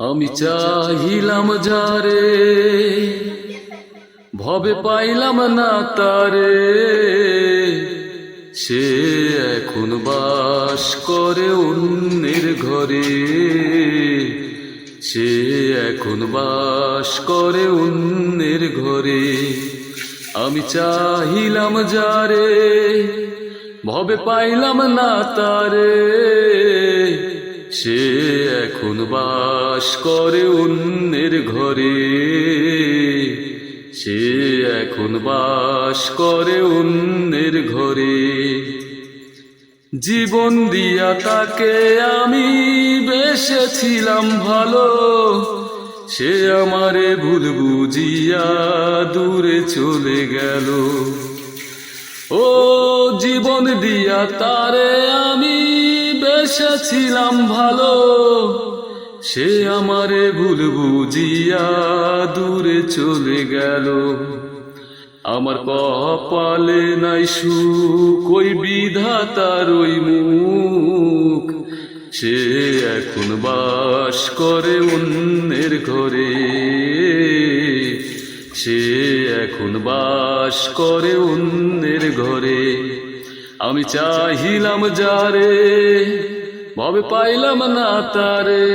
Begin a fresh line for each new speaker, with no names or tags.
আমি চাহিলাম যারে, ভবে পাইলাম না তারে। সে এখন বাস করে অন্যের ঘরে, সে এখন বাস করে অন্যের ঘরে। আমি চাহিলাম যারে, ভবে পাইলাম না তারে। সে এখন বাস করে অন্যের ঘরে, সে এখন বাস করে অন্যের ঘরে। জীবন দিয়া তাকে আমি বেসেছিলাম ভালো, সে আমারে ভুল বুঝিয়া দূরে চলে গেল। ও জীবন দিয়া তারে আমি বেসেছিলাম ভালো, সে আমারে ভুল বুঝিয়া দূরে চলে গেল। আমার কপালে নাই সুখ, ওই বিধাতার ওই মুখ। সে এখন বাস করে অন্যের ঘরে, সে এখন বাস করে অন্যের ঘরে। আমি চাহিলাম যারে, ভবে পাইলাম না তারে।